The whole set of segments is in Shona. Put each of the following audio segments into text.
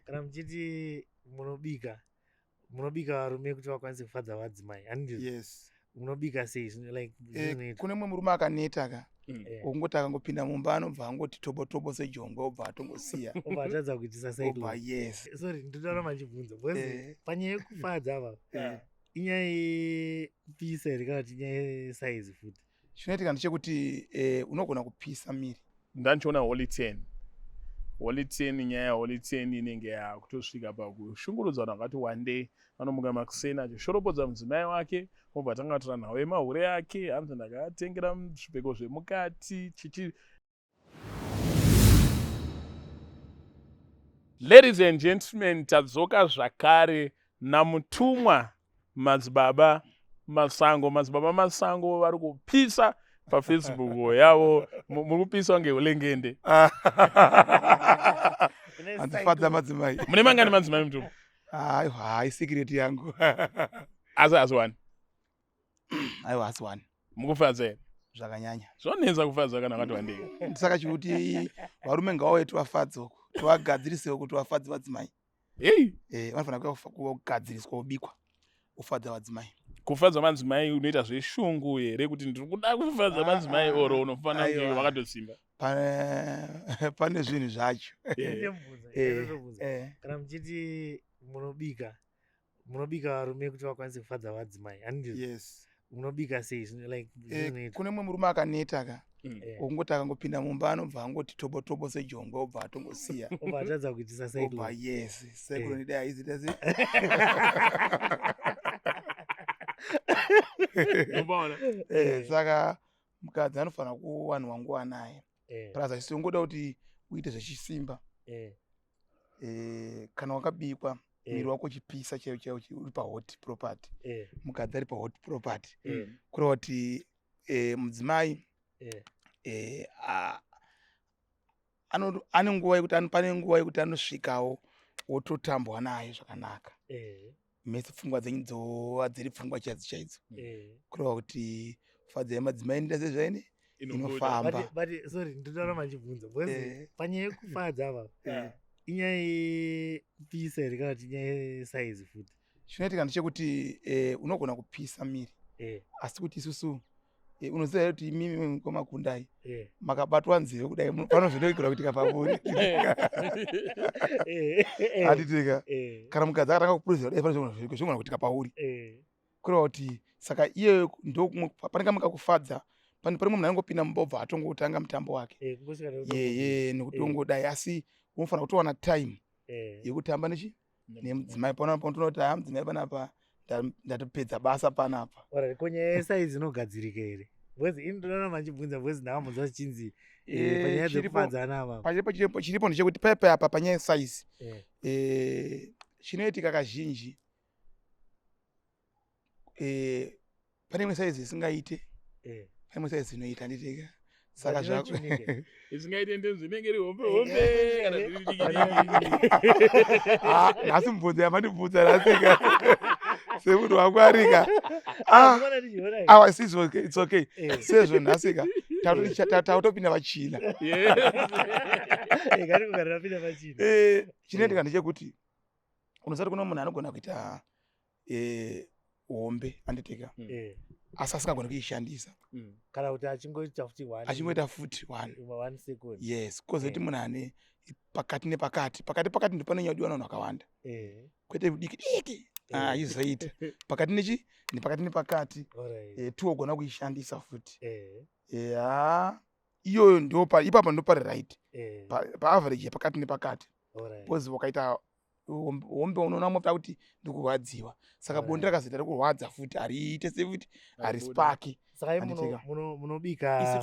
kana muchiti munobika varume kuti vakwanise kufadza vadzimai handizvo? Yes. Munobika sei like kune mumwe murume akaneta ka ungoti akangopinda mumba anobva angoti tobo sejongwe obva atongosiya obva atadza kuitisa cycle. Yes. Sorry ndinoda machibvunza because panyaya yekufadza apa inyaya yekupisa here kana kuti inyaya yesize futi? Chinoitika ndechekuti unogona kupisa miri. Ndandichiona Holy 10 nyaya ya Holy 10 inenge yakutosvika pakushungurudza vanhu vakati one day vanomuka makusena achishorobodza mudzimai wake obva atanga kutora nhau yemahure yake hanzi ndakatengera zvipfeko zvemukati chichi. Ladies and gentlemen, tadzoka zvakare namutumwa madzibaba masango vari kupisa paFacebook yavo. Muri kupisa kunge ulengende. Andifadza madzimai. Mune mangani madzimai mutumwa? Hai secret yangu. Asi one. Aiwa asi one. Mukufadza here? Zvakanyanya. Zvonetsa kufadza kana wakati wandei. Saka chikuti varume ngavauye tivafadze uku tivagadzirise kuti vafadze madzimai. Vanofanira kugadziriswa kubikwa ufadza madzimai. Kufadza madzimai unoita zveshungu here kuti ndiri kuda kufadza madzimai oro unofanira kunge wakatosimba? Pane zvinhu zvacho. Kana muchiti munobika varume kuti vakwanise kufadza vadzimai handizvo? Yes. Munobika sei like kune mumwe murume akaneta ka ungoti akangopinda mumba anobva angoti tobo sejongwe obva atongosiya obva atadza kuitisa cycle. Yes. Cycle nidai haizita sei. Saka mukadzi anofanira kuwanwa nguva naye plus achisi ungoda kuti uite zvechisimba. Kana wakabikwa miri wako uchipisa chaiwo uri pahot property, mukadzi ari pahot property, kureva kuti mudzimai ane nguva yekuti pane nguva yekuti anosvikawo wototambwa naye zvakanaka. Mese pfungwa dzenyu dzova dziri pfungwa chaidzo kureva kuti fadza yemadzimai ndida sezvaine inofamba. Sorry ndinoda machibvunza because panyaya yekufadza apa inyaya yekupisa here kana kuti inyaya yesize futi? Chinoitika ndechekuti unogona kupisa miri asi kuti isusu unoziva kuti imimi komakundai makabatwa nzeve kudai panozvinoigirwa kuitika pamuri hatitika. Kana mukadzi akatanga kupuruzira kudai panozvigona kuitika pauri kureva kuti saka iye panenge mukakufadza pane mumwe munhu anongopinda mumba obva atongotanga mutambo wake nekuti ongodai asi unofanira kutowana time yekutamba nemudzimai panotonoti mudzimai panapa ndatopedza basa panapa. Konyaya yesize inogadzirika here? Because indoona machibvunza because ndakambonzwa zvichinzi panyaya dzekufadzana apa chiripo ndechekuti paipa panyaya yesize chinoitika kazhinji pane imwe size isingaite pane imwe size inoita nditika. Saka zvako isingaite ndezvinenge rihombe kana nhasi mubvunzo yamandibvunza nhasika semunhu wangwarika. It's okay. Sezvo nhasika tautopinda vachina. Chinoitika ndechekuti unosati kuna munhu anogona kuita hombe anditika asi asingagoni kuishandisa kana kuti achingoita futi 1 second. Yes, kozoti munhu ane pakati nepakati ndipo panonyadiwa vanhu vakawanda kwete diki izoita pakati nepakati tiwogona kuishandisa futi. Iyoyo ndo ipapo ndo pari right paaverage yapakati nepakati because wakaita hombe unoona mota kuti ndikurwadziwa saka bonde rakazoita rekurwadza futi hariite sefuti harispaki. Saka munobika isi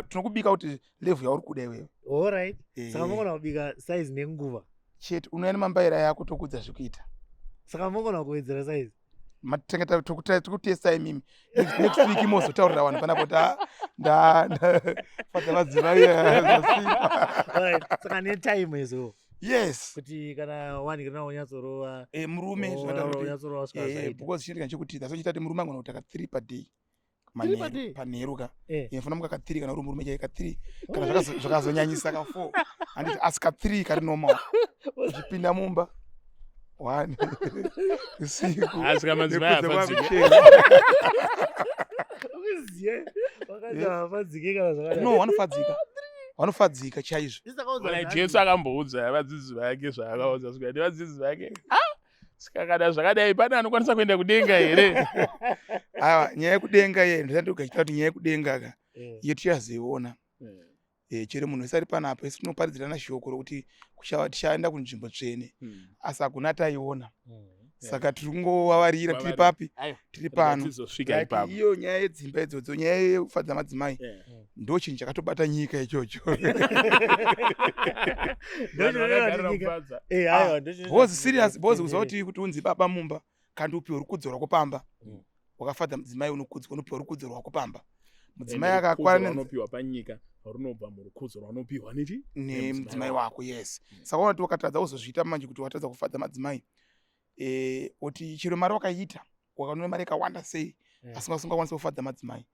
tinokubika kuti level yauri kuda iwewe. Alright. Saka munogona kubika size nenguva chete unouya nemambaira yako tokudza zvekuita. Saka munogona kuwedzera size matengeta tokutesta imimi next week mozotaurira vanhu panapo ndafadza madzimai saka netime izo. Yes. Kuti kana wanikira unyatsorowa murume unyatsorowa because chinoitika nchekuti dasochita kuti murume angona kutaka 3 per day panheruka inofana muka 3 kana uri murume chaika 3 kana zvakazonyanyisa ka 4 handiti asi ka 3 kari normal zvipinda mumba 1 usiku asi kama madzimai afadzike uziye wakati afadzike kana zvakadai no vanofadzika chaizvo. Jesu akamboudza vadzidzi vake zvaakaudza sikati vadzidzi vake sikakada zvakadai pane anokwanisa kuenda kudenga here. Aiwa, nyaya yekudenga ye ndisati ukachita kuti nyaya yekudenga ka iyo tichazoiona. Chero munhu wese ari panapa isi tinoparidzirana shoko rokuti tichaenda kunzvimbo tsvene asi hakuna taiona. Saka tiri kungovavarira tiri papi tiri pano. Iyo nyaya yedzimba idzodzo nyaya yekufadza madzimai ndo chinhu chakatobata nyika ichocho. Bozi kuzauti kuti unzi baba mumba kandi upiwe rukudzo rwako pamba wakafadza mudzimai unopiwa rukudzo rwako pamba. Mudzimai akakwana unopiwa panyika runobva murukudzo rwanopiwa nemudzimai wako. Yes, saka unoti wakatadza kuzozviita manje kuti watadza kufadza madzimai kuti chero mari wakaita wakanona mari yakawanda sei asi usingakwanisi kufadza madzimai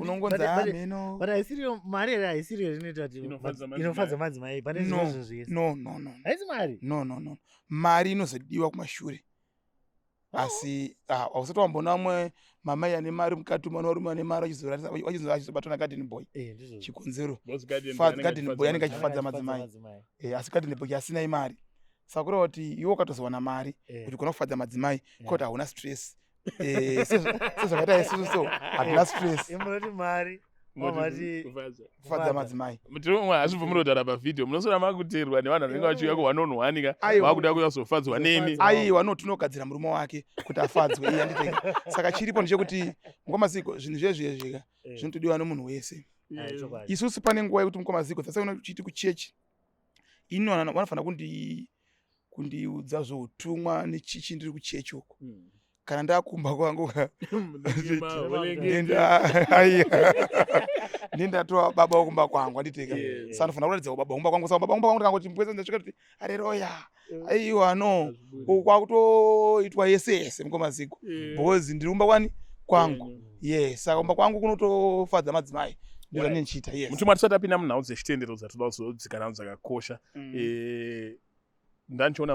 unongonza ameno. But haisiriyo mari here, haisiriyo rinoita kuti inofadza madzimai pane zvizvo zvese. No, haisi mari. No, mari inozodiwa kumashure. Asi hausati wambona umwe mamai ane mari mukati umwe norume ane mari wachizobatwa nagarden boy chikonzero garden boy anenge achifadza madzimai asi garden boy asina mari. Saka kureva kuti iwe ukatozowana mari kuti ukona kufadza madzimai kuti hauna stress. Sezvakaita isusu so hatina stress. Munoti mari kufadza madzimai mutirumwe hazvibvumiri kutaura pavhidhiyo munosora makuteerwa nevanhu vanenge vachiuya kuwanonhwanika vakuda kuzofadzwa nemi. Aiwa no tinogadzira murume wake kuti afadzwe iye anditeka. Saka chiripo ndechekuti mukomaziko zvinhu zvezvezvika zvinotodiwa nomunhu wese. Isusu pane nguva yekuti mukomaziko dzasaiona kuchiti kuchechi ino vanofanira kundiudza zvoutumwa nechichi ndiri kuchechi uko kana ndakumba kwangu ndindatova baba wokumba kwangu anditeka. Saka ndofana kuratidza baba wokumba kwangu. Saka baba wokumba kwangu ndikangoti mbwese ndasvika kuti areroya aiwa no kwakutoitwa yese mukomaziko bhozi ndiriumba kwani kwangu. Yes, saka kumba kwangu kunotofadza madzimai ndizvo ndinochita. Yes, mutumwa tisati tapinda munhau dzechitendero dzatoda kuzodzikana dzakakosha. Ndandichiona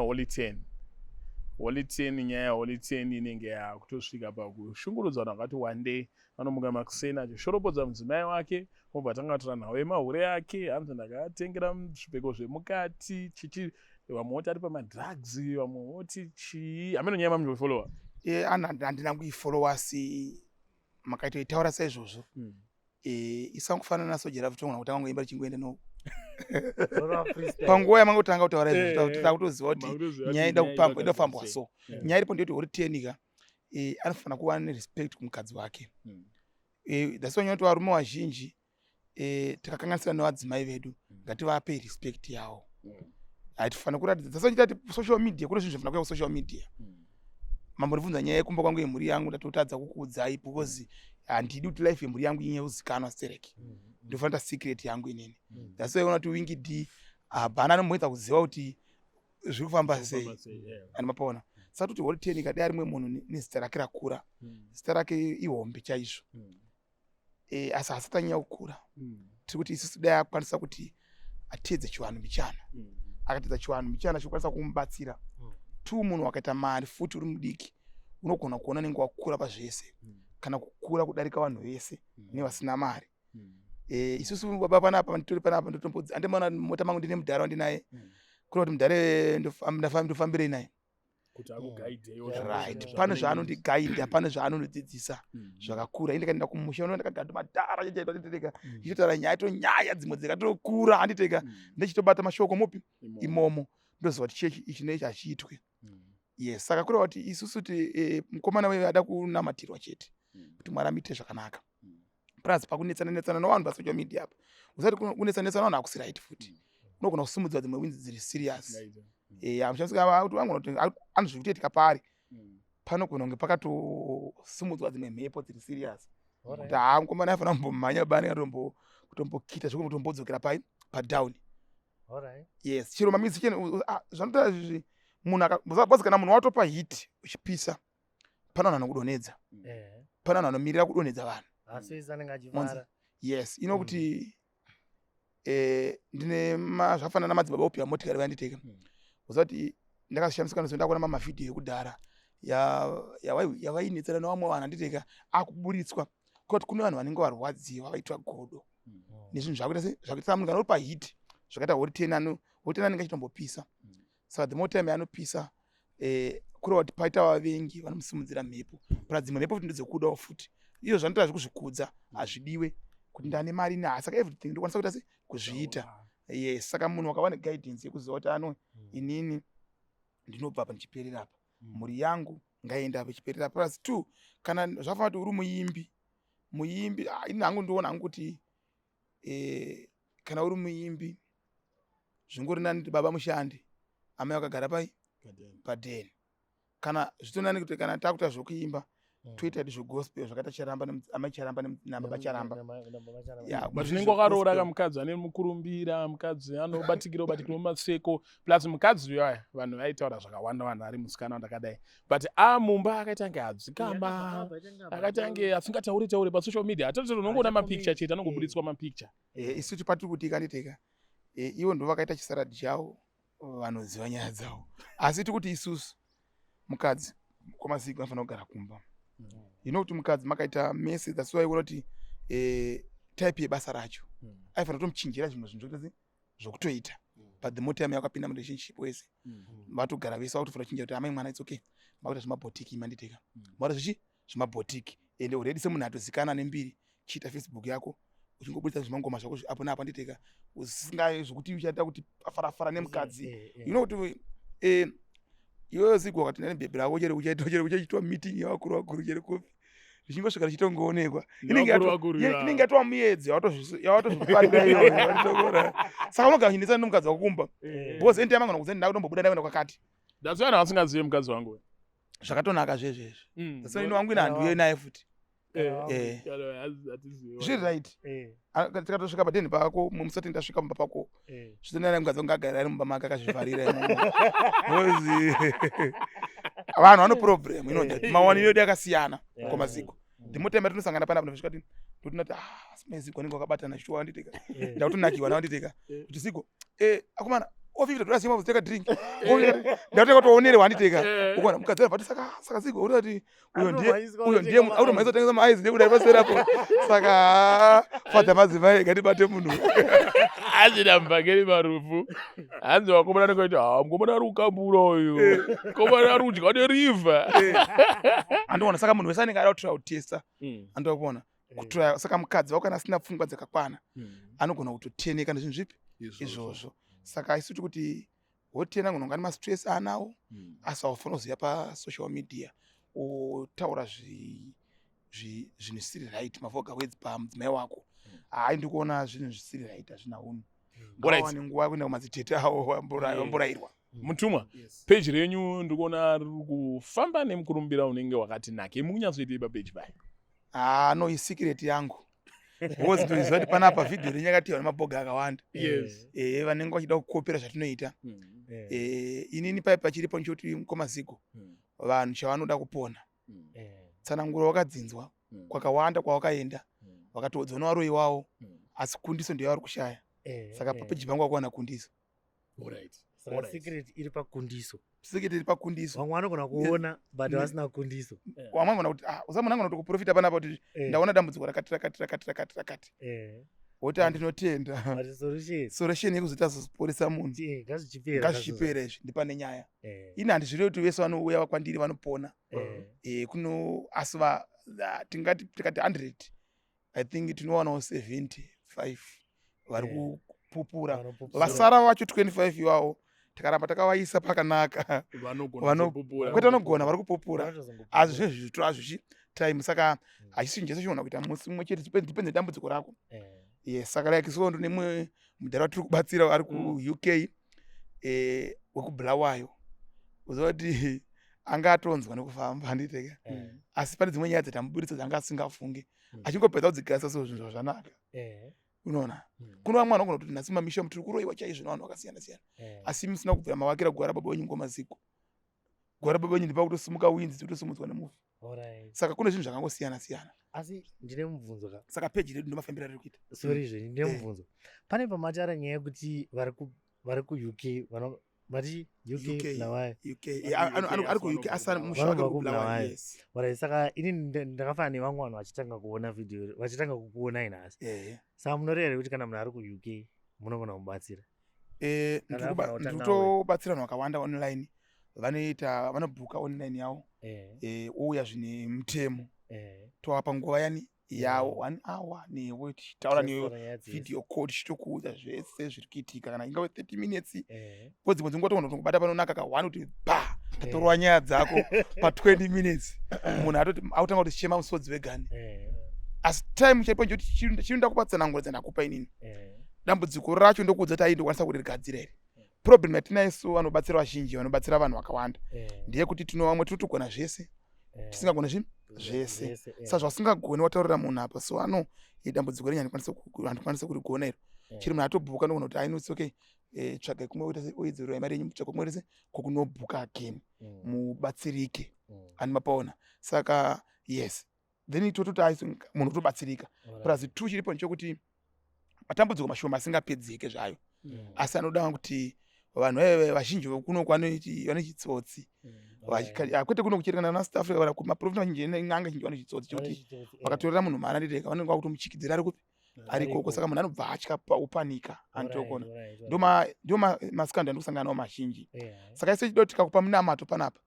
Holy 10 nyaya yaHoly 10 inenge yakutosvika pakushungurudza vanhu vakati wande vanomuka makusena achishorobodza mudzimai wake obva atangatora nhau yemahure yake hanzi ndakatengera zvipfeko zvemukati chichi vamwe voti ari pamadrugs vamwe voti chii hameno nyaya mamujofolowa handina kuifolowa asi makaitoitaura saizvozvo isangofanana nasojera vitongona kuti angoimba richingoenda no panguva yamangotanga kutaura izvozvo takutoziva kuti nyaya ida kufambwa so nyaya iripo ndeyoti Holy 10 ka anofanira kuva nerespect kumukadzi wake. Dasonyoti varume vazhinji takakanganisira nevadzimai vedu ngativape respect yavo. Hatifanira kuratidza dasonyati social media kune zvinhu zvinofanira kuya kusocial media. Mamboribvunza nyaya yekumba kwangu yemhuri yangu ndatotadza kukuudzai because handidi kuti life yemhuri yangu inye uzikanwa stereki ndofanira secret yangu inini. Dasoiona kuti wingi d hapana anomuedza kuziva kuti zviri kufamba sei animapaona. Saka kuti Holy 10 kadai rimwe munhu nezita rake rakura zita rake ihombe chaizvo asi hasatanyanya kukura tiri kuti isusu dai akwanisa kuti atedze chivanhu michana akatedza chivanhu michana chikwanisa kumubatsira tu munhu wakaita mari futi uri mudiki unogona kuona nenge wakukura pazvese kana kukura kudarika vanhu vese nevasina mari. Isusu baba panapa nditori panapa ndotombodza andimona mota mangu ndine mudhara wandinaye kuti mudhare ndofambirei naye kuti akugaidheyo right pane zvaanondigaidha pane zvaanondidzidzisa zvakakura indi kaenda kumusha unoona ndakagara madhara chaitateka ichitaura nyaya dzimwe dzikatokura handiteka ndichitobata mashoko mupi imomo ndoziva kuti chechi ichi nechi hachiitwe. Yes, saka kureva kuti isusu kuti mukomana wewe ada kunamatirwa chete kuti Mwari amuitire zvakanaka plus pakunetsana nevanhu pasocial media apa usati kunetsana nevanhu hakusiright futi unogona kusimudzwa dzimwe winzi dziri serious amushandisika kuti vangona kuti anozvikutoitika pari panogona kunge pakatosimudzwa dzimwe mhepo dziri serious kuti mukomana afanira kumbomhanya bani kutombokita zvekuti mutombodzokera padown. Yes, chiro mamizi zvanoita izvi munhu bazi kana munhu watopa hit uchipisa pana vanhu vanokudonedza pana vanhu vanomirira kudonedza vanhu. Yes, inokuti ndine zvafanana namadzibaba opera motikari vanditeka uzati ndakashamisika nozenda kuona mavhidhiyo ekudhara yavainetsera nevamwe vanhu anditeka akuburitswa kuti kune vanhu vanenge varwadziwa vaitwa godo nezvinhu zvakuita munhu kana uri pahiti zvakaita hori 10 anenge achitombopisa saka the more time anopisa kureva kuti paita vavengi vanomusimudzira mhepo paradzimwe mhepo kuti ndedzekudawo futi izvo zvanoita zvekuzvikudza hazvidiwe kuti ndane mari naha saka everything ndokwanisa kuita sei kuzviita yes saka munhu wakawana guidance yekuziva kuti ano inini ndinobva apa ndichiperera apa mhuri yangu ngaienda apa ichiperera plus 2 kana zvafanira kuti uri muimbi ini hangu ndoona hangu kuti kana uri muimbi zvingori nani kuti baba mushandi amai wakagara padeni kana zvitonani kuti kana takuita zvokuimba toita zvegospel zvakaita charamba amai charamba nababa charamba but unenge wakaroora kamukadzi ane mukurumbira mukadzi anobatikira mumaseko plus mukadzi uyaya vanhu vaitaura zvakawanda vanhu ari musikana wandakadai but mumba akaita nge adzikamba akaita nge asingataure pasocial media hatoti unongoona mapicture chete anongoburitswa mapicture isu tipatiri kuti ikanditeka ivo ndo vakaita chisaradi chavo vanoziva nyaya dzavo asi tikuti isusu mukadzi kwamaziko anofanira kugara kumba kuti mukadzi makaita mese that's why iona kuti type yebasa racho aifanira kutomuchinjira zvimwe zvinhu zvokutoita but the more time yakapinda murelationship wese vatogara vese vakutofura chinjira kuti amai mwana it's okay makuita zvemabhotiki manditeka makuita zvemabhotiki ende already semunhu atozikana nembiri chiita Facebook yako uchingobudisa zvimangoma zvako apo naapa nditeka usingaye zvokuti uchaita kuti afarafara nemukadzi kuti iwewe zigo wakati nane bhebhe rako uchaiitwa meeting yavakuru cheri kofi zvichingosvika zvichitongoonekwa inenge yatova muedzi yawatozviparira iyoyo saka unogara uchindisana nomukadzi wako kumba because ende yamangana kuzeni ndakutombobuda ndaenda kwakati that's why asingazive mukadzi wangu zvakatonaka zvezvezvo that's why ino wangu ina handiuye naye futi zviri right tikatosvika padeni pako musati ndasvika mumba pako zvitonana mukadzi wangu agara ari mumba make akazvivharira because vanhu vano problem mawaniro edu yakasiyana komaziko ndimotema tinosangana panapa ndosvika kuti ndotinati maziko anenge wakabatana shuwa wanditeka ndakutonakiwa nawanditeka kuti ziko akomana ofivita torasima kuziteka drink ndateka kutoonere wanditeka ukona mukadzi arivati saka ziko urati uyo ndiye auto maizotengesa maaizi ndekudai paserapo saka fadza madzimai ngatibate munhu azvina mubhangeri marufu hanzi wakomana nekuiti mukomana ari kukambura uyu mukomana ari kudya neriva andoona saka munhu wese anenge ada kutora kutesta andokuona kutora saka mukadzi wako kana asina pfungwa dzakakwana anogona kutoteneka nezvinhu zvipi izvozvo saka isuti kuti hotena munhu ane mastress anawo asi aufana kuziva pasocial media otaura zvinhu zvisiri right mavoga words pamudzimai wako ndikuona zvinhu zvisiri right hazvina unhu ngawane nguva kuenda kumadzitete awo wamborayirwa mutumwa page renyu ndikuona riri kufamba nemukurumbira unenge wakati nake mukunyatsoitei papeji payo no isecret yangu because ndoziva kuti panapa vhidhiyo renyu yakatiwa nemabhoga akawanda vanenge vachida kukopera zvatinoita inini pai pachiripo nichoti komaziko vanhu chavanoda kupona tsananguro wakadzinzwa kwakawanda kwawakaenda wakatodzwa nevaroi wavo asi kundiso ndiyo vari kushaya saka papeji pangu wakuwana kundiso secret iri pakundiso vamwe vanogona kuona but vasina kundiso vamwe vanogona kuti usamunhu angona kuti kuprofita panapa kuti ndaona dambudziko rakati woti handinotenda solution yekuzoita zoporesa munhu ngazvichipera izvi ndipane nyaya ini handizvirevi kuti vese vanouya kwandiri vanopona kuno asi tikati 100 I think tinowanawo 75 vari kupupura vasara vacho 25 ivavo takaramba takavaisa pakanaka kwete vanogona vari kupupura asi zvinhu zvitora zvichitime saka hachisi njese chiona kuita musi mumwe chete depende dambudziko rako saka like so nemwe mudhara watiri kubatsira ari kuuk wekubhulawayo uziva kuti anga atonzwa nekufamba handiteka asi pane dzimwe nyaya dzatamubuditsa dzanga asingafunge achingopedza kudzigasa so zvinhu zvanaka unoona kuno vamwe vanogona kuti nhasi mamisha tiri kuroiwa chaizvo navanhu vakasiyana siyana asi musina kubvira mavakira kugara baba wenyu ngomaziko gore baba nyindi pakutosimuka winzi kutosimudzwa nemuvi. Saka kune zvinhu zvakangosiyana-siyana. Asi ndine mubvunzo ka. Saka peji redu ndimafambira riri kuita. Sorry zve ndine mubvunzo. Pane pamatara nyaya yekuti vari ku-UK mati UK Bulawayo. UK ari ku-UK asana musha wake kuBulawayo. Yes. Saka ini ndakafana nevamwe vanhu vachitanga kuona video vachitanga kukuona inhasi. Saka munoreva kuti kana munhu ari ku-UK munogona kumubatsira. Ndikutobatsira vanhu vakawanda online. Vanobhuka online yavo. Ouya zvine mutemo. Tovapa nguva yani yavo 1 hour newe tichitaura newe video call tichitokuudza zvese zviri kuitika kana ingave 30 minutes. Dzimwe dzenguva togona kutongobata panonaka ka1 kuti pa tatorwa nyaya dzako pa 20 minutes. Munhu atotanga kuti tichema musodzi wegani. Asi time chaipo chinoda kupatsanangura dzandakupa inini. Dambudziko racho ndokuudza kuti ai ndokwanisa kuririgadzira here. Problem yatinayo isu vanobatsira vazhinji vanobatsira vanhu vakawanda ndeyekuti tino vamwe totogona zvese tisingagona zvinhu zvese. Saka zvasingagoni wataurira munhu apa so dambudziko renyaya ndikwanisa kurigona iro. Chiri munhu atobhuka ndogona kuti it's okay tsvagai kumwe uidzirira mari yenyu mutsvaka kumwe rese kokunobhuka again mubatsirike ani mapaona. Saka yes then tototi munhu utobatsirika. Plus 2 chiripo nchokuti matambudziko mashoma asingapedzeke zvayo asi anoda kuti vanhu vazhinji kuno vane chitsotsi kwete kuno kuchirekana naSouth Africa kana kumaprofita mazhinji n'anga zhinji vane chitsotsi chokuti vakatorera munhu mari anditeka vanenge vakutomuchikidzira ari kupi ari koko. Saka munhu anobva atya upanika anditokona ndio masikando andikusangana nawo mazhinji. Saka ise chido tikakupa munamato panapa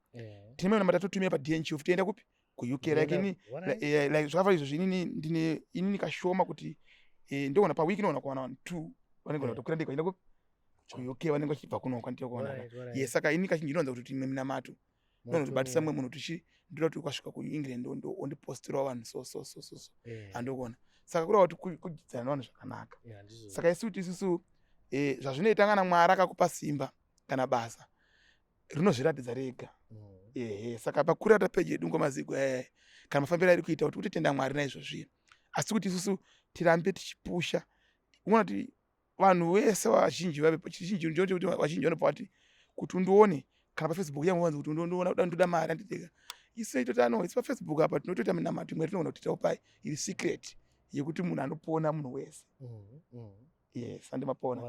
tine munamato totumira pa DNCF tienda kupi ku-UK like zvakafanira izvo zvini inini kashoma kuti ndogona pa wiki nogona kuwana 2 vanenge kutokwira ndikaenda kupi ku-UK vanenge vachibva kuno kwanditokuona. Yes, saka ini kazhinji ndinowanza kuti timwe munamato ndinotobatisa mumwe munhu ndoda kuti ukasvika kuEngland ondipostirawo vanhu so andokona. Saka kureva kuti kudzidzana nevanhu zvakanaka. Saka isusu zvazvinoita kana Mwari akakupa simba kana basa rinozviratidza rega. Saka pakurata peji yedu Ngomaziko kana mafambiro ari kuita kuti utitenda Mwari naizvozvino. Asi kuti isusu tirambe tichipusha. Unoona kuti vanhu vese vazhinji kuti vazhinji vanobva kuti undione kana paFacebook yangu vanzi kuti undiona ndoda mari anditeka. Isu itotano isi paFacebook apa tinotoita munamato imwe tinogona kuti taupai iri secret yekuti munhu anopona munhu wese. Yes, andimapona.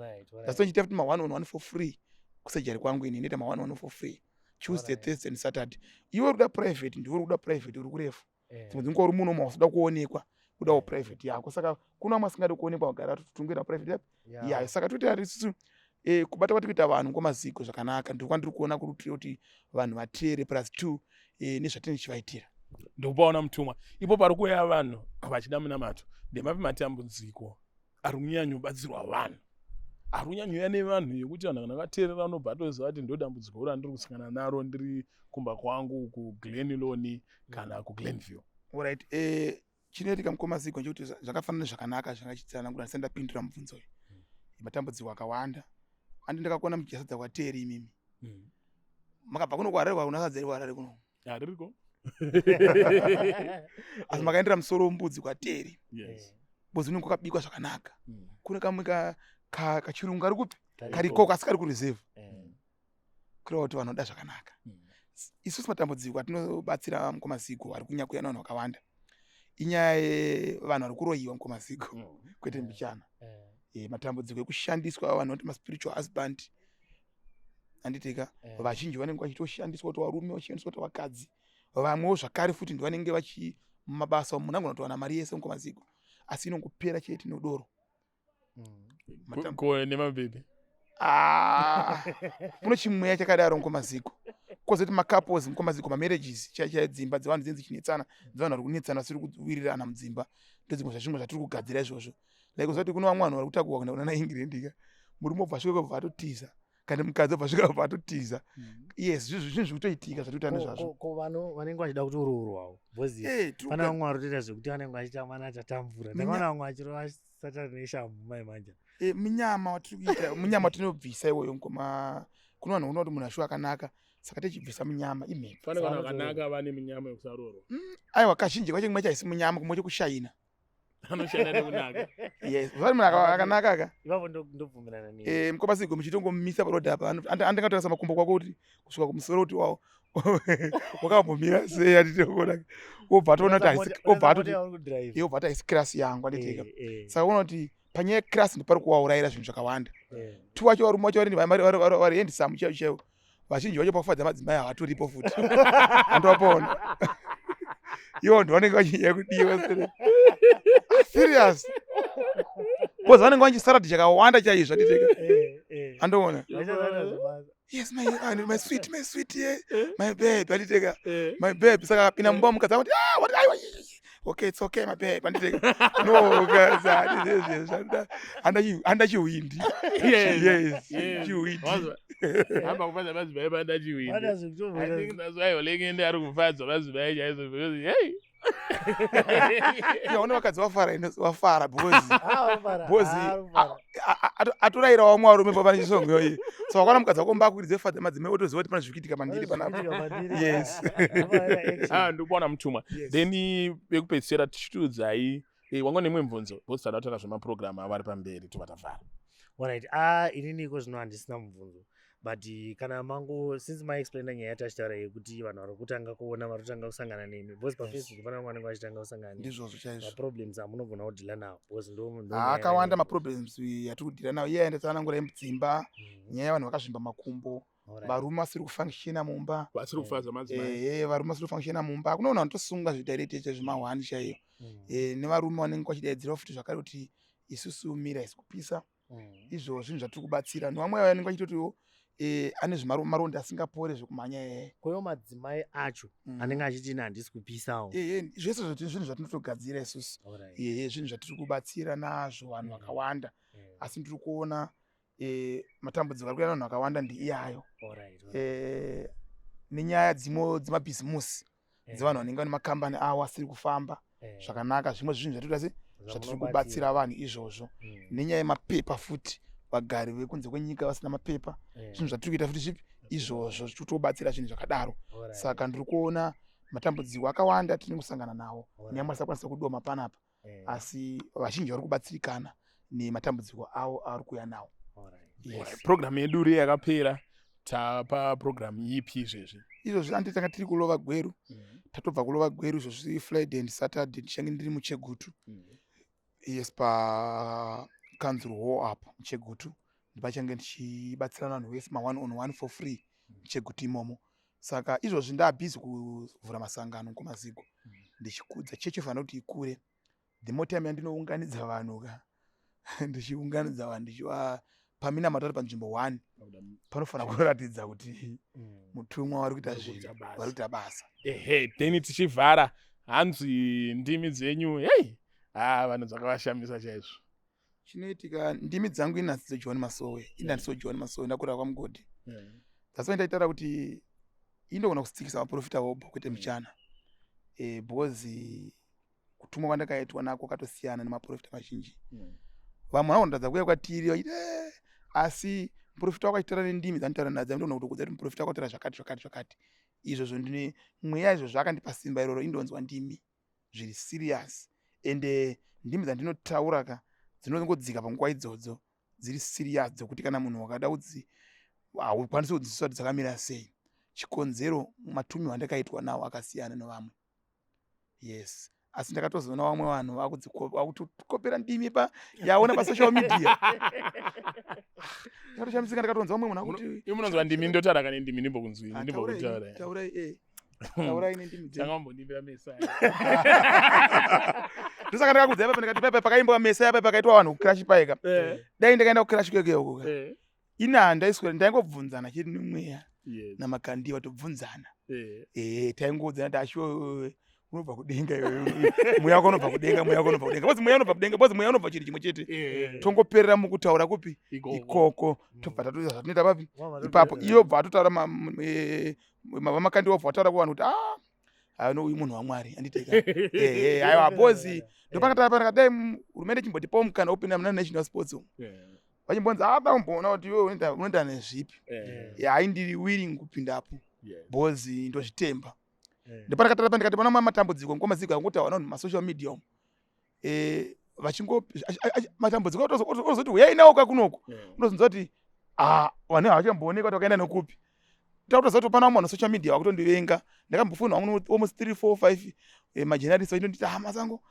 That's why nchita kuti ma111 for free kusejari kwangu ini ndita ma111 for free. Tuesday, Thursday and Saturday. Iwe ruda private ndiwe ruda private uri kurefu. Dzimwe dzinguva uri muno mausuda kuonekwa kudawo private yako. Saka kuna vamwe asingadi kuonekwa kugara tutungira private yapi. Saka toita isusu kubata kwati kuita vanhu Ngomaziko zvakanaka ndiko kwandiri kuona kuti vanhu vateere plus 2 nezvatini chivaitira. Ndopaona mutumwa ipo pari kuuya vanhu vachida munamato ndemapi matambudziko ari kunyanya kubatsirwa vanhu ari kunyanya nevanhu yekuti vanhu kana vateerera vanobva atoziva kuti ndodambudziko uri andiri kusangana naro ndiri kumba kwangu kuGlenlone kana kuGlenville. Alright, chinoitika muKomaziko nchekuti zvakafanana zvakanaka zvakachitirana kuti ndisandapindura mubvunzo uyu. Matambudziko akawanda andi ndakakona mujasadza kwateeri imimi. Makabva kuno kuHarare kwaunasadzeri kuHarare kuno. Ririko. Asi makaendera musoro wombudzi kwateeri. Yes. Mbudzi unenge wakabikwa zvakanaka. Kune kamwe kachirungu ari kupi kariko kasi kari kureserve. Kureva kuti vanhu voda zvakanaka. Isusu matambudziko atinobatsira muKomaziko ari kunyakuya navanhu vakawanda. Inyaya yevanhu vari kuroyiwa muKomaziko kwete mbichana. Matambudziko ekushandiswa vanhu vanoti maspiritual husband anditeka vazhinji vanenge vachitoshandiswa kuti varume vachishandiswa kuti vakadzi. Vamwewo zvakare futi ndivanenge vachimabasa munhu angona kutowana mari yese muKomaziko asi inongopera chete nodoro. Ko nemabhebhi. Kuno chimweya chakadaro muKomaziko. Kozoti macouples muKomaziko mamarriages dzimba dzevanhu dzinzi chinetsana dzevanhu vari kunetsana vasiri kuwirirana mudzimba ndedzimwe zvazvimwe zvatiri kugadzira izvozvo. Like uzoti kuno vamwe vanhu vari kutakurwa kuenda kuna England murume obva asvika kubva atotiza kana mukadzi obva asvika kubva atotiza. Yes, zvinhu zviri kutoitika zvatoita nezvazvo. Ko vanhu vanenge vachida kutoururwawo bozi pana vamwe vari kutoita zvekuti vanenge vachiita mwana achatamvura ndakaona vamwe vachirova satani neshamhu mai manja. Munyama watiri kuita munyama watinobvisa iwoyo kuno vanhu unoona kuti munhu ashuwa akanaka saka tichibvisa munyama imhepo. Pane vanhu vakanaka vane munyama yekusarorwa. Aiwa kazhinji kacho kumwe chaisi munyama kumwe chekushaina. Anoshanda nekunaka. Yes, zvati munhu akanaka aka. Ipapo ndobvumirana nemi. Mukobasigo muchitongomisa parodha apa. Andingatarisa makumbo kwako kuti kusvika kumusoro kuti wawo. Wakambomira sei atitoona. Obva atoona kuti obva ati class yangu anditeka. Saka unoona kuti panyaya class ndipari kuwaurayira zvinhu zvakawanda. Tu wacho varume vacho vari handsome chaiwo. Vazhinji vacho pakufadza madzimai havatoripo futi. Andopona. Ivo ndo vanenge vachinyanya kudiwa sere. Serious. Boss vanenge vachisarati chakawanda chaizvo atiteka. Andoona. Yes, my sweet, yeah. My babe, atiteka. My babe, saka apinda mumba mukadzi kuti what are you? Okay, it's okay, my babe. Atiteka. No, guys, andachiwindi. Yes. Chiwindi. Hamba kufadza madzimai pandachiwindi. I think that's why Olengende ari kufadza madzimai chaizvo because hey. Yaona vakadzi wafara bozi atorayira vamwe varume pane chisongo iyoyi. So wakona mukadzi wako mbakuridze fadza madzimai otoziva kuti pane zvikuitika mandiri panapa. Yes. Ndikuona mutumwa. Then bekupedzisira tichitiudzai wanga nemwe mubvunzo bosi tada kutaura zvemaprogramu avari pamberi tovatavhara. Alright. Ininiko zvino handisina mubvunzo. But kana mango since maexplaina nyaya tachitaura yekuti vanhu vari kutanga kuona vari kutanga kusangana nemi because pafacebook pana vanenge vachitanga kusangana ndizvozvo chaizvo maproblems amunogona kudhila nawo because akawanda maproblems yatiri kudhila nawo iye ndatsanangura mudzimba nyaya yavanhu vakazvimba makumbo varume vasiri kufunctiona mumba vasiri kufadza madzimai varume vasiri kufunctiona mumba kunoona vanotosunga zvidirect zvemahwani chaiyo nevarume vanenge vachidaidzira futi zvakare kuti isusu mira isi kupisa izvo zvinhu zvatiri kubatsira nevamwe vanenge vachitotiwo ane zvimaronda asingapore zvekumhanya koyo madzimai acho anenge achiti handisi kupisawo zvese zvinhu zvatinotogadzira isusu zvinhu zvatiri kubatsira nazvo vanhu vakawanda asi ndiri kuona matambudziko ari kuita vanhu vakawanda ndiiyayo nenyaya dzemabhizimusi dzevanhu vanenge vane makambani avo asiri kufamba zvakanaka zvimwe zvinhu zvatiri kubatsira vanhu izvozvo nenyaya yemapepa futi vagari vekunze kwenyika vasina mapepa zvinhu zvatiri kuita futi zvipi izvozvo titobatsira zvinhu zvakadaro. Saka ndiri kuona matambudziko akawanda tiri kusangana nawo nyamwe asakwanisa kudoma panapa asi vazhinji vari kubatsirikana nematambudziko avo ari kuuya nawo. Programu yedu iri yakapera tapa programu ipi izvezvi? Izvozvi anditanga tiri kulova gweru tatobva kulova gweru izvozvi Friday and Saturday ndichange ndiri muChegutu. Yes, pa Council Hall up muChegutu ndipachange ndichibatsirana vanhu vese ma1-on-1 for free muChegutu imomo. Saka izvozvi ndabhizi kuvhura masangano kumaziko ndichikudza chechi fanira kuti ikure. The more time yandinounganidza vanhu ndichiunganidza vanhu ndichivapamina matatu panzvimbo 1 panofanira kuratidza kuti mutumwa vari kuita zvinhu vari kuita basa. Then tichivhara hanzi ndimi dzenyu vanhu dzakavashamisa chaizvo. Chinoitika ndimi dzangu inhasidzo John Masowe inhasidzo John Masowe ndakura kwaMugodi. That's why ndaitaura kuti indogona kusitsikisa maprofita vobo kwete muchana because kutumwa kwandakaitwa nako katosiyana nemaprofita mazhinji. Vamwe vanondadza kuuya kwatiri asi muprofita wako achitaura nendimi dzanotaura nadzo ndogona kutokudza kuti muprofita wako taura zvakati. Izvozvo ndine mweya izvozvo akandipa simba iroro indonzwa ndimi zviri serious ende ndimi dzandinotaura dzinongodzika panguva idzodzo dziri serious dzokuti kana munhu wakada kudzi haukwanisi kudziswa kuti dzakamira sei. Chikonzero matumi wandakaitwa nawo akasiyana nevamwe. Yes, asi ndakatozoona vamwe vanhu vakutokopera ndimi yaona pasocial media. Ndakatoshamisika ndakatonza vamwe munhu akuti imunonzwa ndimi ndotaura kana ndimi ndimbokunzwi ndimbokutaura. Taurai nendimi dzenyu. Ndakambondimbira mesa. Ndosaka ndakakudza apa ndikati pakaimbwa mesa apa pakaitwa vanhu kucrash paika. Dai ndakaenda kucrash kwekeko. Inhanda ndaingobvunzana chiri nemweya namakandiwa tobvunzana. Taingodzana tasho unobva kudenga mweya wako unobva kudenga bose mweya unobva kudenga bose mweya unobva chiri chimwe chete. Tongoperera mukutaura kupi ikoko tobva tatoita zvatinoita papi ipapo iyo bva totaura vamakandiwa bva vataura kuvanhu kuti ano uyu munhu waMwari anditeka. Aiwa bozi ndopakataura panaka dai hurumende chimbotipawo mukana upinda muna national sports vachimbonzi ndaumboona kuti iwe unoita nezvipi. Haindiri willing kupindapo bozi ndozvitemba. Ndopakataura ndikati pana matambudziko ngomaziko anguti awana masocial media matambudziko otozoti uyai nawo kakunoko unozonza kuti vane havachambooneka kuti wakaenda nekupi takutoziva kuti pana mwana social media wakutondivenga ndakambofuna almost 3 4 5 majournalist vachindonditi masango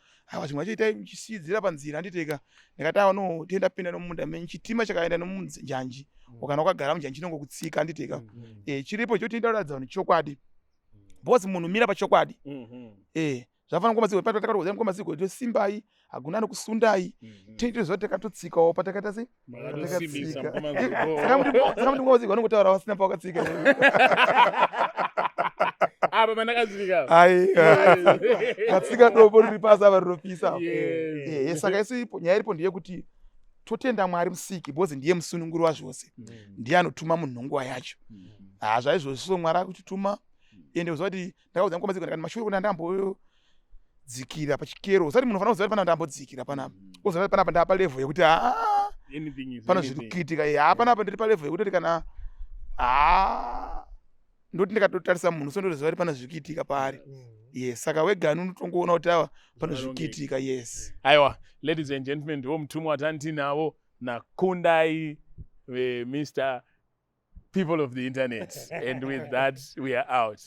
chimwe chaita chisidzira panzira anditeka ndikati no tienda pinda nomunda menyi chitima chakaenda nomunjanji ukana wakagara munjanji nongokutsika anditeka chiripo chotienda kuratidza kuti chokwadi because munhu mira pachokwadi zvafana kumaziko patakatoza kumaziko tosimbai hakuna nokusundai tinozoa takatotsikawo patakata sei saka muti mwaziko vanongotaura vasina pawakatsika apa mandakazvika katsika dopo riri pasi ava rinopisa saka isi nyaya iripo ndeyekuti totenda Mwari musiki because ndiye musununguri wazvose ndiye anotuma munhu nenguva yacho zvaizvozvo Mwari akutituma ende uziva kuti ndakaudza mukomaziko ndikati mashure kuti ndambodzikira pachikero usati munhu fanira kuziva kuti pana ndambodzikira panapa uziva kuti panapa ndapa level yekuti pano zviri kuitika panapa ndiri palevel yekuti kana ndoti ndikatotarisa munhu so ndotoziva kuti pana zviri kuitika paari saka wegani unotongoona kuti pana zviri kuitika aiwa ladies and gentlemen ndiwo mutumwa watantinavo naKundai Mr. People of the internet and with that we are out.